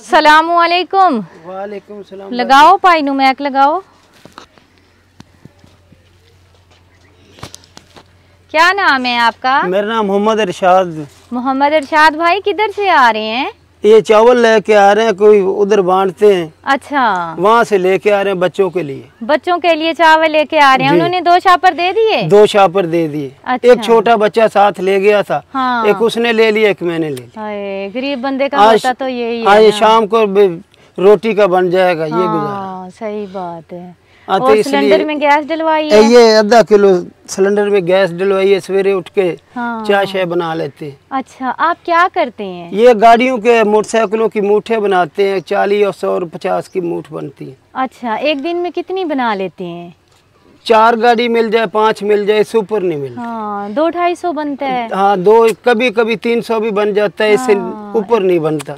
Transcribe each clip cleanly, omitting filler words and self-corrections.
सलामुअलैकुम। वालेकुम सलाम। लगाओ पाइनू मैक लगाओ। क्या नाम है आपका? मेरा नाम मोहम्मद इरशाद। मोहम्मद इरशाद भाई किधर से आ रहे हैं? ये चावल लेके आ रहे हैं, कोई उधर बांटते हैं। अच्छा, वहाँ से लेके आ रहे हैं बच्चों के लिए। बच्चों के लिए चावल लेके आ रहे हैं। उन्होंने 2 शापर दे दिए? 2 शापर दे दिए। अच्छा। एक छोटा बच्चा साथ ले गया था। हाँ। एक उसने ले लिया, एक मैंने ले लिया। हाय, गरीब बंदे का होता तो यही है। आज शाम को रोटी का बन जाएगा, ये गुजारा। सही बात है। तो और सिलेंडर में गैस डलवाई है? ये आधा किलो सिलेंडर में गैस डलवाई है। सवेरे उठ के चाय शाय बना लेते हैं। अच्छा, आप क्या करते हैं? ये गाड़ियों के मोटरसाइकिलों की मूठे बनाते हैं। 40 और 100 और 50 की मूठ बनती है। अच्छा, एक दिन में कितनी बना लेते हैं? 4 गाड़ी मिल जाए, 5 मिल जाए, सुपर नहीं मिलता। हाँ, 200-250 बनता है। हाँ, 2 कभी कभी 300 भी बन जाता है। इससे ऊपर नहीं बनता।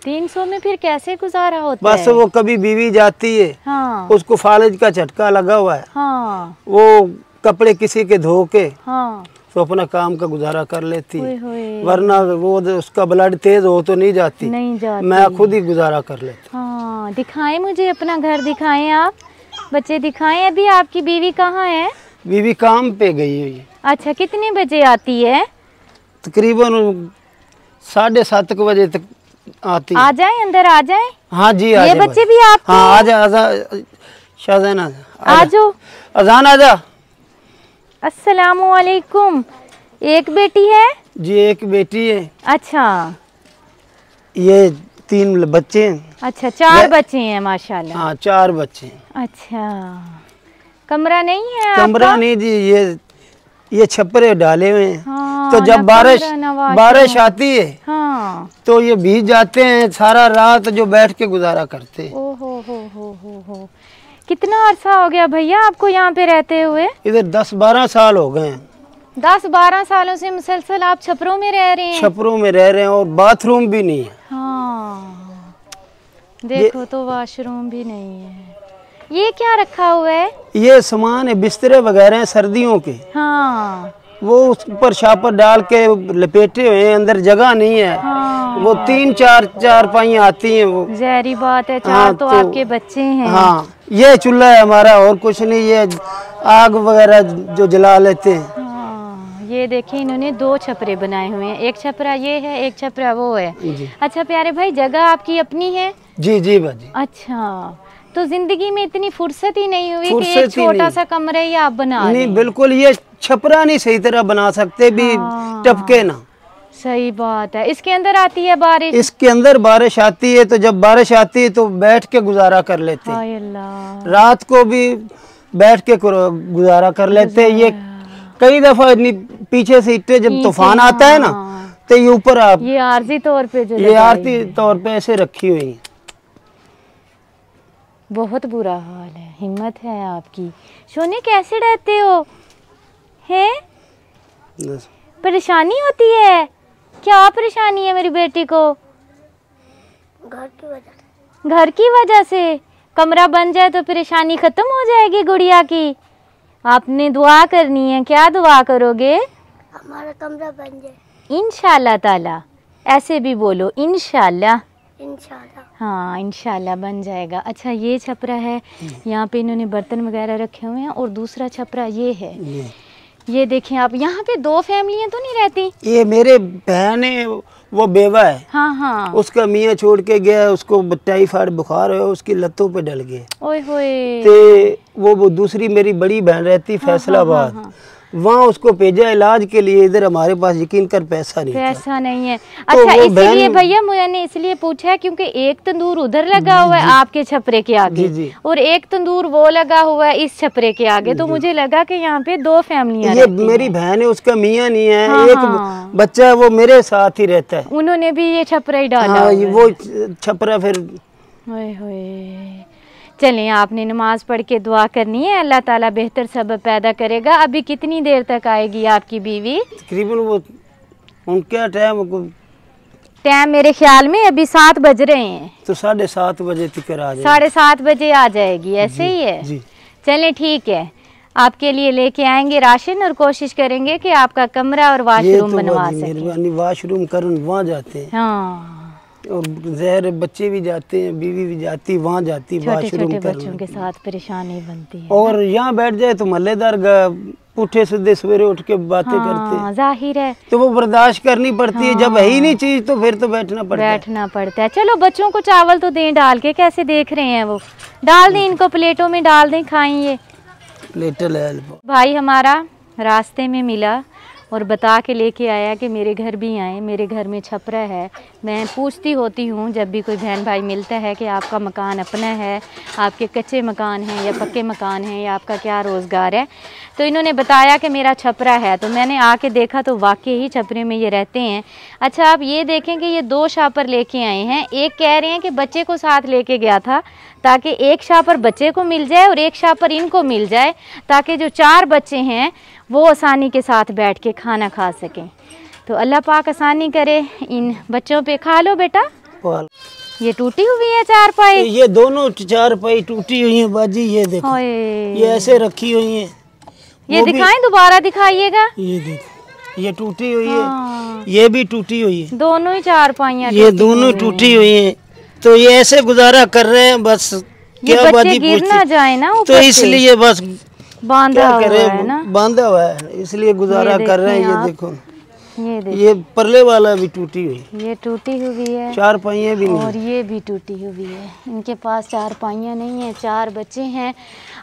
300 में फिर कैसे गुजारा होता बस है? वो कभी बीवी जाती है। हाँ। उसको फालिज का झटका लगा हुआ है। हाँ। वो कपड़े किसी के धो के हाँ। तो अपना काम का गुजारा कर लेती है। होए। वरना वो उसका ब्लड तेज हो तो नहीं जाती। मैं खुद ही गुजारा कर लेता। हाँ, दिखाएं मुझे अपना घर, दिखाएं आप, बच्चे दिखाएं। अभी आपकी बीवी कहाँ है? बीवी काम पे गई हुई है। अच्छा, कितने बजे आती है? तकरीबन 7:30 बजे तक आती है। आ जाए, अंदर आ जाए। हाँ जी, ये बच्चे भी आपके? हाँ, आजा आजा शाहजहान, आ जाओ। अजान आजा। अस्सलामुअलैकुम। एक बेटी है जी? एक बेटी है। अच्छा। ये 3 बच्चे हैं। अच्छा, 4 बच्चे हैं माशाल्लाह। हाँ, 4 बच्चे हैं। अच्छा, कमरा नहीं है? कमरा नहीं जी, ये छपरे डाले हुए हैं। हाँ, तो जब बारिश आती है हाँ, तो ये भीग जाते हैं। सारा रात जो बैठ के गुजारा करते हैं। हो। कितना अरसा हो गया भैया आपको यहाँ पे रहते हुए? इधर 10-12 साल हो गए हैं। 10-12 सालों से मुसलसल आप छपरों में रह रहे हैं? छपरों में रह रहे हैं और बाथरूम भी नहीं है। हाँ, देखो तो वॉशरूम भी नहीं है। ये क्या रखा हुआ है? ये सामान है, बिस्तरे वगैरह हैं सर्दियों के। हाँ। वो उस पर शापर डाल के लपेटे हुए हैं, अंदर जगह नहीं है। हाँ। वो 3-4 चारपाइयाँ आती हैं। वो जहरी बात है। 4 हाँ, तो आपके बच्चे हैं। हाँ, ये चूल्हा है हमारा, और कुछ नहीं। ये आग वगैरह जो जला लेते हैं। हाँ, ये देखिए इन्होंने 2 छपरे बनाए हुए हैं। एक छपरा ये है, एक छपरा वो है। अच्छा प्यारे भाई, जगह आपकी अपनी है? जी जी बाजी। अच्छा, तो जिंदगी में इतनी फुर्सत ही नहीं हुई कि एक छोटा सा कमरा ही आप बना लें? नहीं, बिल्कुल। ये छपरा नहीं सही तरह बना सकते भी। हाँ, टपके ना। सही बात है। इसके अंदर आती है बारिश? इसके अंदर बारिश आती है, तो जब बारिश आती है तो बैठ के गुजारा कर लेते हैं। अल्लाह। रात को भी बैठ के गुजारा कर लेते हैं। ये कई दफा पीछे से इट्टे जब तूफान आता है ना, तो ये ऊपर आप ये आर्जी तौर पे ऐसे रखी हुई है। बहुत बुरा हाल है। हिम्मत है आपकी। सोने कैसे रहते हो? हैं? परेशानी होती है? क्या परेशानी है मेरी बेटी को? घर की वजह से। कमरा बन जाए तो परेशानी खत्म हो जाएगी गुड़िया की। आपने दुआ करनी है। क्या दुआ करोगे? हमारा कमरा बन जाए इंशाल्लाह ताला। ऐसे भी बोलो, इंशाल्लाह। इंशाल्लाह। हाँ, इंशाल्लाह बन जाएगा। अच्छा, ये छपरा है, यहाँ पे इन्होंने बर्तन वगैरह रखे हुए हैं। और दूसरा छपरा ये है। ये देखें आप, यहाँ पे 2 फैमिलियाँ तो नहीं रहती? ये मेरे बहन है, वो बेवा है। हाँ हाँ। उसका मियाँ छोड़ के गया, उसको टाइफाइड बुखार है, उसकी लतों पे डल गए। ओए होए। तो वो दूसरी मेरी बड़ी बहन रहती फैसलाबाद। वहाँ उसको भेजा इलाज के लिए। इधर हमारे पास यकीन कर पैसा नहीं है। अच्छा, इसलिए भैया मैंने इसलिए पूछा क्योंकि एक तंदूर उधर लगा हुआ है आपके छपरे के आगे, और एक तंदूर वो लगा हुआ है इस छपरे के आगे। तो मुझे लगा कि यहाँ पे 2 फैमिलियाँ। ये मेरी बहन है, उसका मियाँ नहीं है। एक बच्चा है, वो मेरे साथ ही रहता है। उन्होंने भी ये छपरा ही डाला। वो छपरा फिर। चलें, आपने नमाज पढ़ के दुआ करनी है, अल्लाह ताला बेहतर सबब पैदा करेगा। अभी कितनी देर तक आएगी आपकी बीवी? तकरीबन वो उनका टाइम मेरे ख्याल में अभी 7 बज रहे हैं, तो 7:30 बजे तक आ जाएगी। 7:30 बजे आ जाएगी। ऐसे ही है जी। चलें ठीक है, आपके लिए लेके आएंगे राशन और कोशिश करेंगे कि आपका कमरा और वाशरूम बनवा सकें। वाशरूम करन वहाँ जाते हैं। हाँ, और जहर बच्चे भी जाते हैं, बीवी भी जाती, वहाँ जाती, छोटे बच्चों के साथ परेशानी बनती है। और यहाँ बैठ जाए तो महल्लेदार पुठे सीधे सवेरे उठ के बातें करते हैं, जाहिर है, तो वो बर्दाश्त करनी पड़ती है। जब है ही नहीं चीज तो फिर तो बैठना पड़ता है। चलो बच्चों को चावल तो दें डाल के, कैसे देख रहे हैं वो, डाल दें इनको प्लेटों में, डाल दें, खाएं। ये भाई हमारा रास्ते में मिला और बता के लेके आया कि मेरे घर भी आए, मेरे घर में छपरा है। मैं पूछती होती हूँ जब भी कोई बहन भाई मिलता है कि आपका मकान अपना है, आपके कच्चे मकान हैं या पक्के मकान हैं, या आपका क्या रोज़गार है। तो इन्होंने बताया कि मेरा छपरा है, तो मैंने आके देखा तो वाकई ही छपरे में ये रहते हैं। अच्छा, आप ये देखें कि ये 2 शापर लेके आए हैं। एक कह रहे हैं कि बच्चे को साथ लेके गया था ताकि एक शापर बच्चे को मिल जाए और एक शापर इनको मिल जाए, ताकि जो 4 बच्चे हैं वो आसानी के साथ बैठ के खाना खा सकें। तो अल्लाह पाक आसानी करे इन बच्चों पे। खा लो बेटा। ये टूटी हुई है चारपाई, ये दोनों चारपाई टूटी हुई है बाजी। ये देखो, ये ऐसे रखी हुई है। ये दिखाएं, दोबारा दिखाइएगा। ये देखो, ये टूटी हुई है, ये भी टूटी हुई है, दोनों ही चारपाइयाँ ये दोनों टूटी हुई है। तो ये ऐसे गुजारा कर रहे हैं बस। क्या बाजी गिर ना जाए ना, तो इसलिए बस बांधा हुआ है ना, बांधा हुआ है, इसलिए गुजारा कर रहे हैं। ये देखो, ये परले वाला भी टूटी हुई, ये टूटी हुई है, चारपाइयाँ भी नहीं, और ये भी टूटी हुई है। इनके पास चारपाइयाँ नहीं है, 4 बच्चे हैं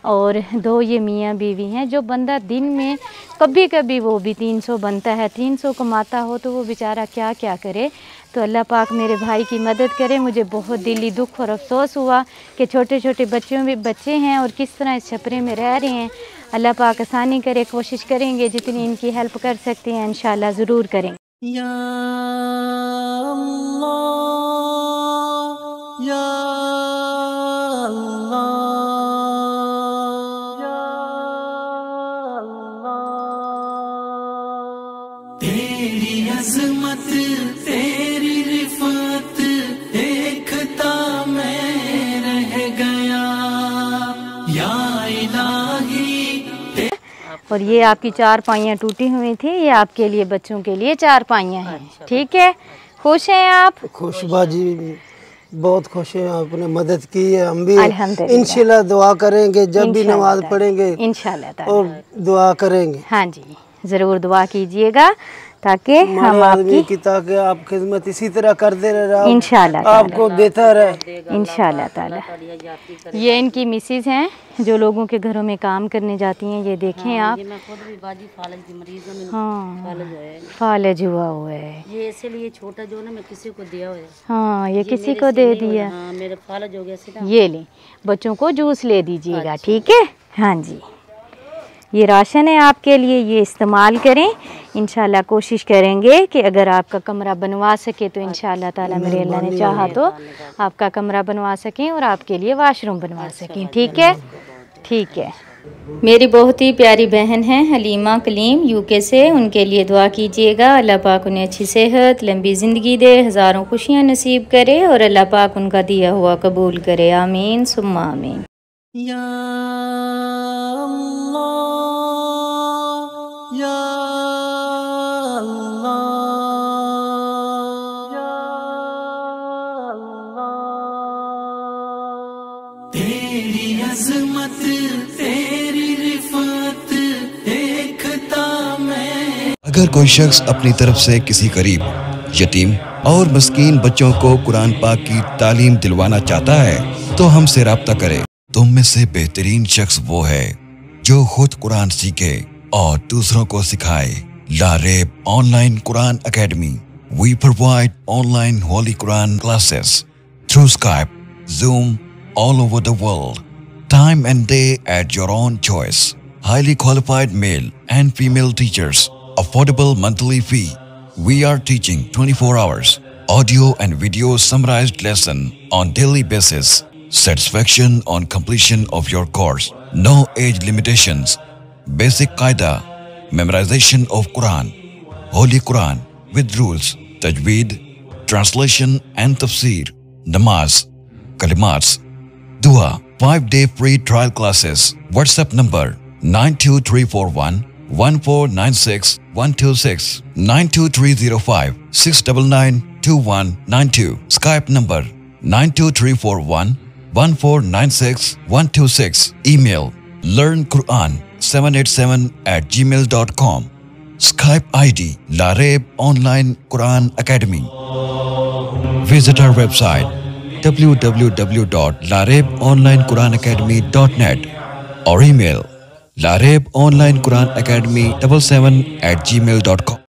और 2 ये मियाँ बीवी हैं। जो बंदा दिन में कभी कभी वो भी 300 बनता है, 300 कमाता हो तो वो बेचारा क्या क्या करे। तो अल्लाह पाक मेरे भाई की मदद करे। मुझे बहुत दिली दुख और अफसोस हुआ कि छोटे छोटे बच्चों में बच्चे हैं और किस तरह इस छपरे में रह रहे हैं। अल्लाह पाक आसानी करे, कोशिश करेंगे जितनी इनकी हेल्प कर सकते हैं इंशाल्लाह ज़रूर करेंगे। या अल्लाह, या अल्लाह, या अल्लाह, तेरी अज़मत तेरी रिफ़त देखता मैं रह गया, या इलाही। और ये आपकी चारपाइयाँ टूटी हुई थी, ये आपके लिए बच्चों के लिए चारपाइयाँ हैं। ठीक है, खुश हैं आप? खुश बाजी, बहुत खुश हैं। आपने मदद की है, हम भी इंशाल्लाह दुआ करेंगे जब भी नमाज पढ़ेंगे इंशाल्लाह, और दुआ करेंगे। हाँ जी, ज़रूर दुआ कीजिएगा ताकि हम आपकी ताकि आप खिदमत इसी तरह करते रहे, इंशाल्लाह आपको देता रहे इंशाल्लाह ताला। ये इनकी मिसेज हैं जो लोगों के घरों में काम करने जाती हैं। ये देखें आप, फालज हुआ हुआ है ये, इसीलिए छोटा जो ना मैं किसी को दिया हुआ है। हाँ, ये किसी को दे दिया। हाँ, मेरे फालज हो गया। ये लें, बच्चों को जूस ले दीजिएगा। ठीक है, हाँ जी, ये राशन है आपके लिए, ये इस्तेमाल करें। इंशाल्लाह कोशिश करेंगे कि अगर आपका कमरा बनवा सके तो इंशाल्लाह ताला मेरे अल्लाह ने चाहा तो आपका कमरा बनवा सकें और आपके लिए वाशरूम बनवा सकें। ठीक है, ठीक है। मेरी बहुत ही प्यारी बहन है हलीमा कलीम यूके से, उनके लिए दुआ कीजिएगा। अल्लाह पाक उन्हें अच्छी सेहत, लंबी ज़िंदगी दे, हज़ारों खुशियाँ नसीब करे और अल्लाह पाक उनका दिया हुआ कबूल करे। आमीन सुम्मा आमीन। या अल्लाह, या अल्लाह, या अल्लाह, तेरी अज़मत तेरी रिफ़त देखता मैं। अगर कोई शख्स अपनी तरफ से किसी गरीब, यतीम और मस्कीन बच्चों को कुरान पाक की तालीम दिलवाना चाहता है तो हमसे राब्ता करे। तुम में से बेहतरीन शख्स वो है जो खुद कुरान सीखे और दूसरों को सिखाए। Lareb online Quran academy. We provide online Holy Quran classes through Skype, Zoom, all over the world. Time and day at your own choice. Highly qualified male and female teachers. Affordable monthly fee. We are teaching 24 hours. Audio and video summarized lesson on daily basis. Satisfaction on completion of your course. No age limitations. Basic Qaida. Memorization of Quran. Holy Quran with rules. Tajweed. Translation and tafsir. Namaz. Kalimats. Dua. 5-day free trial classes. WhatsApp number 92341 1496 126 92305 699 2192. Skype number 923411496-126. Email learnquran787@gmail.com. Skype ID Lareb Online Quran Academy. Visit our website www.larebonlinequranacademy.net or email larebonlinequranacademy77@gmail.com.